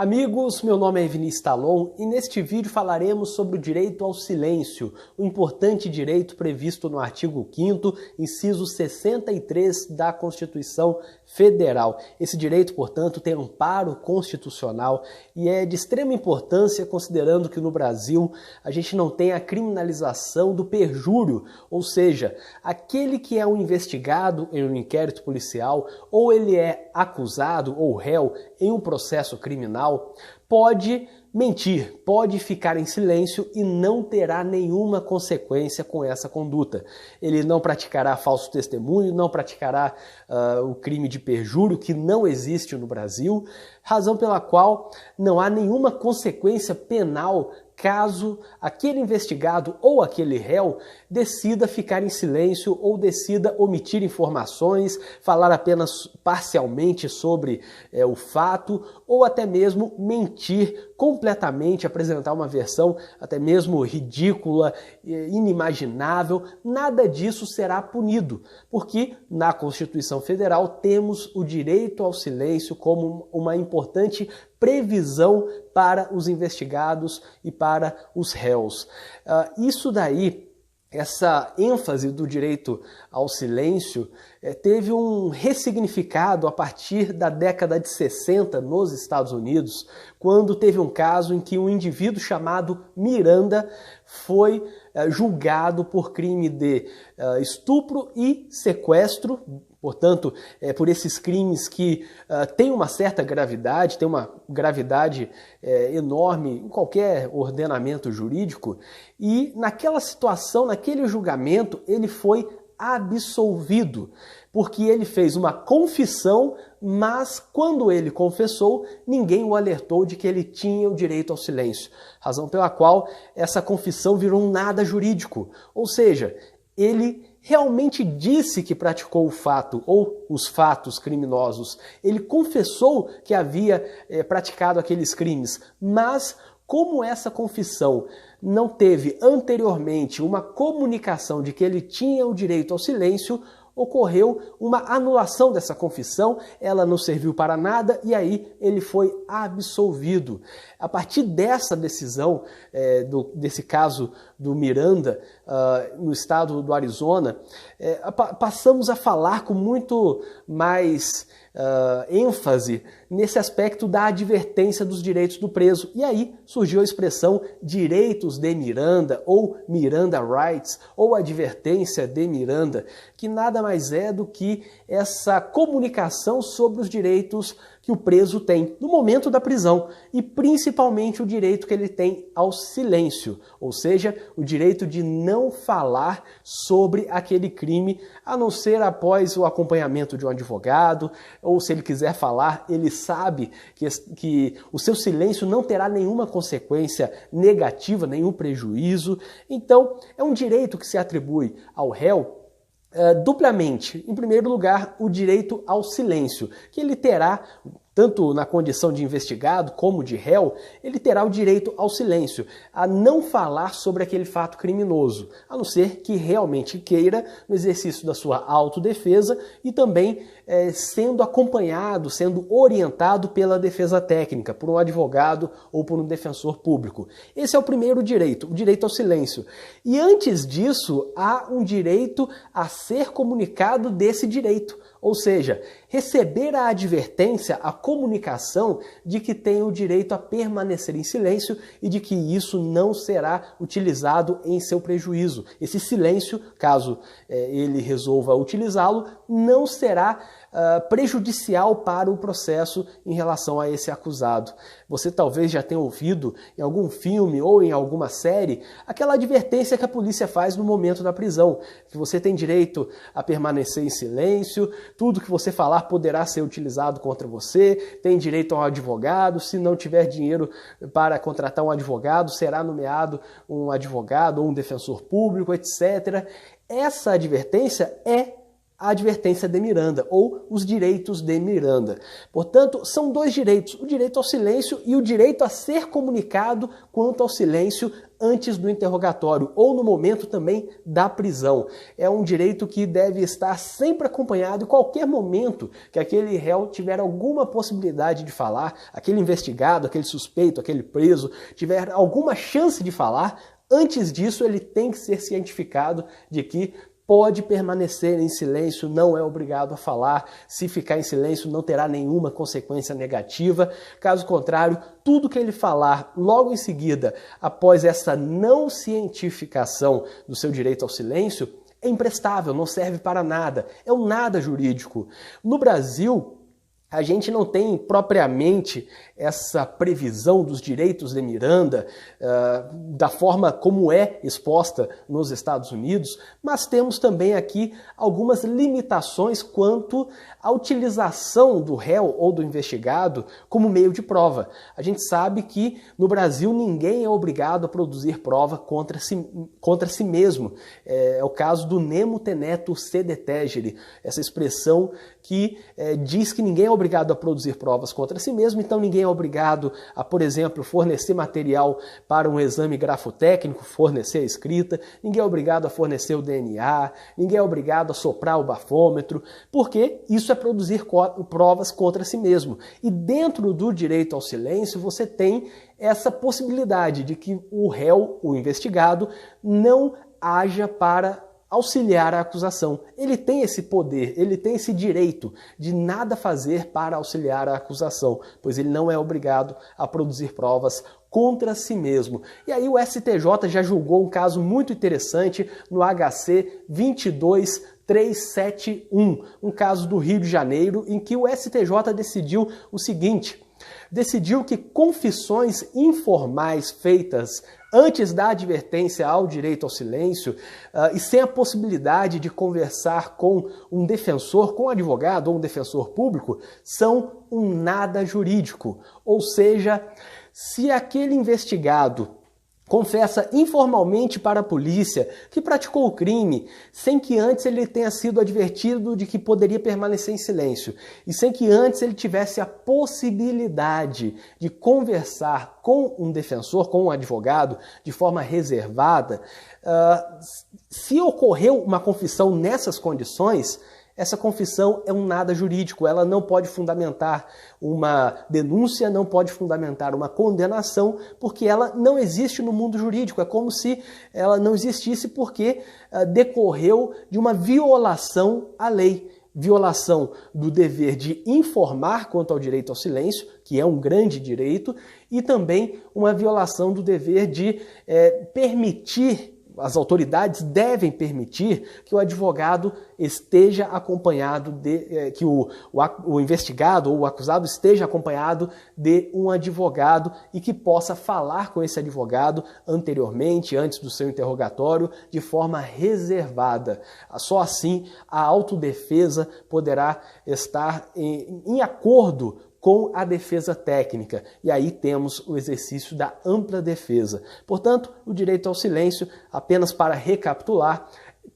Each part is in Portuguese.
Amigos, meu nome é Vinícius Talon e neste vídeo falaremos sobre o direito ao silêncio, o importante direito previsto no artigo 5º, inciso 63 da Constituição Federal. Esse direito, portanto, tem amparo constitucional e é de extrema importância considerando que no Brasil a gente não tem a criminalização do perjúrio, ou seja, aquele que é um investigado em um inquérito policial ou ele é acusado ou réu em um processo criminal, pode mentir, pode ficar em silêncio e não terá nenhuma consequência com essa conduta. Ele não praticará falso testemunho, não praticará o crime de perjúrio, que não existe no Brasil, razão pela qual não há nenhuma consequência penal caso aquele investigado ou aquele réu decida ficar em silêncio ou decida omitir informações, falar apenas parcialmente sobre o fato ou até mesmo mentir completamente, apresentar uma versão até mesmo ridícula, inimaginável. Nada disso será punido, porque na Constituição Federal temos o direito ao silêncio como uma importante previsão para os investigados e para os réus. Isso daí, essa ênfase do direito ao silêncio teve um ressignificado a partir da década de 60 nos Estados Unidos, quando teve um caso em que um indivíduo chamado Miranda foi julgado por crime de estupro e sequestro. Portanto, por esses crimes que têm uma certa gravidade, tem uma gravidade enorme em qualquer ordenamento jurídico, e naquela situação, naquele julgamento, ele foi absolvido, porque ele fez uma confissão, mas quando ele confessou, ninguém o alertou de que ele tinha o direito ao silêncio, razão pela qual essa confissão virou um nada jurídico, ou seja, ele realmente disse que praticou o fato ou os fatos criminosos. Ele confessou que havia praticado aqueles crimes, mas como essa confissão não teve anteriormente uma comunicação de que ele tinha o direito ao silêncio, ocorreu uma anulação dessa confissão, ela não serviu para nada e aí ele foi absolvido. A partir dessa decisão, desse caso do Miranda, no estado do Arizona, passamos a falar com muito mais ênfase nesse aspecto da advertência dos direitos do preso. E aí surgiu a expressão direitos de Miranda ou Miranda Rights ou advertência de Miranda, que nada mais é do que essa comunicação sobre os direitos que o preso tem no momento da prisão e principalmente o direito que ele tem ao silêncio, ou seja, o direito de não falar sobre aquele crime, a não ser após o acompanhamento de um advogado, ou se ele quiser falar, ele sabe que o seu silêncio não terá nenhuma consequência negativa, nenhum prejuízo. Então, é um direito que se atribui ao réu duplamente. Em primeiro lugar, o direito ao silêncio, que ele terá, tanto na condição de investigado como de réu, ele terá o direito ao silêncio, a não falar sobre aquele fato criminoso, a não ser que realmente queira, no exercício da sua autodefesa e também sendo acompanhado, sendo orientado pela defesa técnica, por um advogado ou por um defensor público. Esse é o primeiro direito, o direito ao silêncio. E antes disso, há um direito a ser comunicado desse direito, ou seja, receber a advertência, a comunicação de que tem o direito a permanecer em silêncio e de que isso não será utilizado em seu prejuízo. Esse silêncio, caso ele resolva utilizá-lo, não será prejudicial para o processo em relação a esse acusado. Você talvez já tenha ouvido em algum filme ou em alguma série aquela advertência que a polícia faz no momento da prisão, que você tem direito a permanecer em silêncio, tudo que você falar poderá ser utilizado contra você, tem direito a um advogado, se não tiver dinheiro para contratar um advogado, será nomeado um advogado ou um defensor público, etc. Essa advertência é a advertência de Miranda, ou os direitos de Miranda. Portanto, são dois direitos, o direito ao silêncio e o direito a ser comunicado quanto ao silêncio antes do interrogatório, ou no momento também da prisão. É um direito que deve estar sempre acompanhado em qualquer momento que aquele réu tiver alguma possibilidade de falar, aquele investigado, aquele suspeito, aquele preso, tiver alguma chance de falar. Antes disso, ele tem que ser cientificado de que pode permanecer em silêncio, não é obrigado a falar. Se ficar em silêncio, não terá nenhuma consequência negativa. Caso contrário, tudo que ele falar logo em seguida, após essa não cientificação do seu direito ao silêncio, é imprestável, não serve para nada. É um nada jurídico. No Brasil, a gente não tem propriamente essa previsão dos direitos de Miranda da forma como é exposta nos Estados Unidos, mas temos também aqui algumas limitações quanto à utilização do réu ou do investigado como meio de prova. A gente sabe que no Brasil ninguém é obrigado a produzir prova contra si mesmo. É o caso do nemo tenetur sede tegere, essa expressão que diz que ninguém é obrigado a produzir provas contra si mesmo, então ninguém é obrigado a, por exemplo, fornecer material para um exame grafotécnico, fornecer a escrita, ninguém é obrigado a fornecer o DNA, ninguém é obrigado a soprar o bafômetro, porque isso é produzir provas contra si mesmo. E dentro do direito ao silêncio você tem essa possibilidade de que o réu, o investigado, não haja para auxiliar a acusação. Ele tem esse poder, ele tem esse direito de nada fazer para auxiliar a acusação, pois ele não é obrigado a produzir provas contra si mesmo. E aí o STJ já julgou um caso muito interessante no HC 22371, um caso do Rio de Janeiro, em que o STJ decidiu o seguinte: decidiu que confissões informais feitas antes da advertência ao direito ao silêncio e sem a possibilidade de conversar com um defensor, com um advogado ou um defensor público, são um nada jurídico. Ou seja, se aquele investigado confessa informalmente para a polícia que praticou o crime, sem que antes ele tenha sido advertido de que poderia permanecer em silêncio, e sem que antes ele tivesse a possibilidade de conversar com um defensor, com um advogado, de forma reservada, se ocorreu uma confissão nessas condições, essa confissão é um nada jurídico, ela não pode fundamentar uma denúncia, não pode fundamentar uma condenação, porque ela não existe no mundo jurídico. É como se ela não existisse porque decorreu de uma violação à lei. Violação do dever de informar quanto ao direito ao silêncio, que é um grande direito, e também uma violação do dever de permitir. As autoridades devem permitir que o advogado esteja acompanhado que o investigado ou o acusado esteja acompanhado de um advogado e que possa falar com esse advogado anteriormente, antes do seu interrogatório, de forma reservada. Só assim a autodefesa poderá estar em acordo com a defesa técnica. E aí temos o exercício da ampla defesa. Portanto, o direito ao silêncio, apenas para recapitular,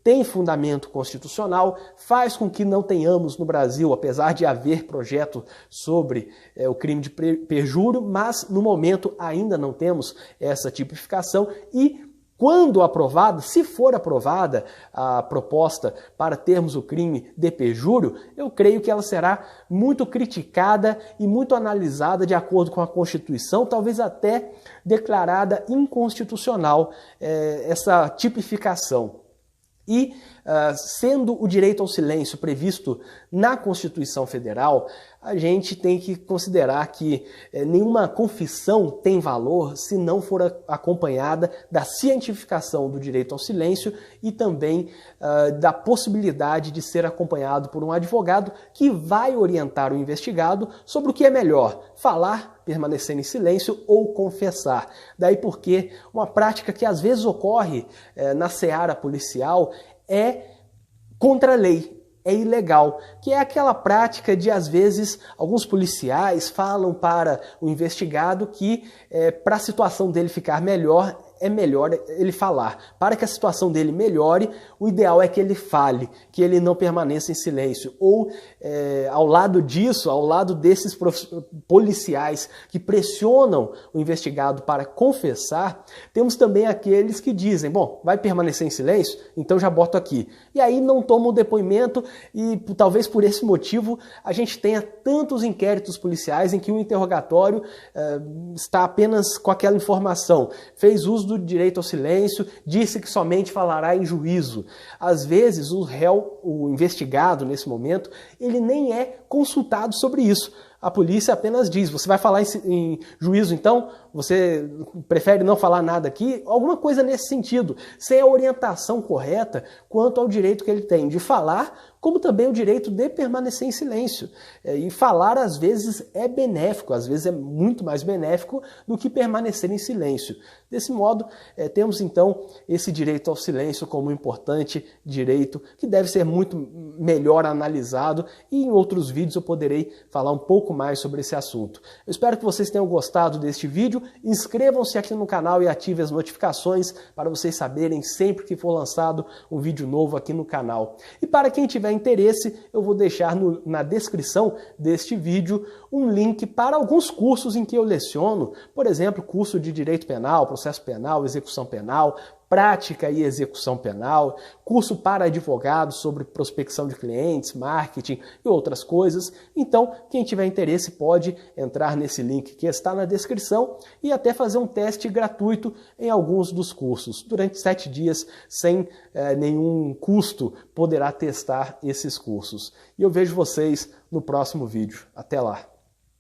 tem fundamento constitucional, faz com que não tenhamos no Brasil, apesar de haver projeto sobre o crime de perjúrio, mas no momento ainda não temos essa tipificação e quando aprovada, se for aprovada a proposta para termos o crime de perjúrio, eu creio que ela será muito criticada e muito analisada de acordo com a Constituição, talvez até declarada inconstitucional essa tipificação. E, sendo o direito ao silêncio previsto na Constituição Federal, a gente tem que considerar que nenhuma confissão tem valor se não for acompanhada da cientificação do direito ao silêncio e também da possibilidade de ser acompanhado por um advogado que vai orientar o investigado sobre o que é melhor, falar, permanecer em silêncio ou confessar. Daí porque uma prática que às vezes ocorre na seara policial é contra a lei, é ilegal, que é aquela prática de, às vezes, alguns policiais falam para o investigado que, para a situação dele ficar melhor, é melhor ele falar. Para que a situação dele melhore, o ideal é que ele fale, que ele não permaneça em silêncio. Ou, ao lado disso, ao lado desses policiais que pressionam o investigado para confessar, temos também aqueles que dizem, bom, vai permanecer em silêncio? Então já boto aqui. E aí não tomam o depoimento e talvez por esse motivo a gente tenha tantos inquéritos policiais em que o interrogatório está apenas com aquela informação. Fez uso do direito ao silêncio, disse que somente falará em juízo. Às vezes o réu, o investigado nesse momento, ele nem é consultado sobre isso. A polícia apenas diz, você vai falar em juízo então? Você prefere não falar nada aqui? Alguma coisa nesse sentido, sem a orientação correta quanto ao direito que ele tem de falar, como também o direito de permanecer em silêncio. E falar às vezes é benéfico, às vezes é muito mais benéfico do que permanecer em silêncio. Desse modo, temos então esse direito ao silêncio como um importante direito que deve ser muito melhor analisado e em outros vídeos eu poderei falar um pouco mais sobre esse assunto. Eu espero que vocês tenham gostado deste vídeo. Inscrevam-se aqui no canal e ativem as notificações para vocês saberem sempre que for lançado um vídeo novo aqui no canal. E para quem tiver interesse, eu vou deixar na descrição deste vídeo um link para alguns cursos em que eu leciono, por exemplo, curso de Direito Penal, Processo Penal, Execução Penal, Prática e Execução Penal, curso para advogados sobre prospecção de clientes, marketing e outras coisas. Então, quem tiver interesse pode entrar nesse link que está na descrição e até fazer um teste gratuito em alguns dos cursos. Durante 7 dias, sem nenhum custo, poderá testar esses cursos. E eu vejo vocês no próximo vídeo. Até lá!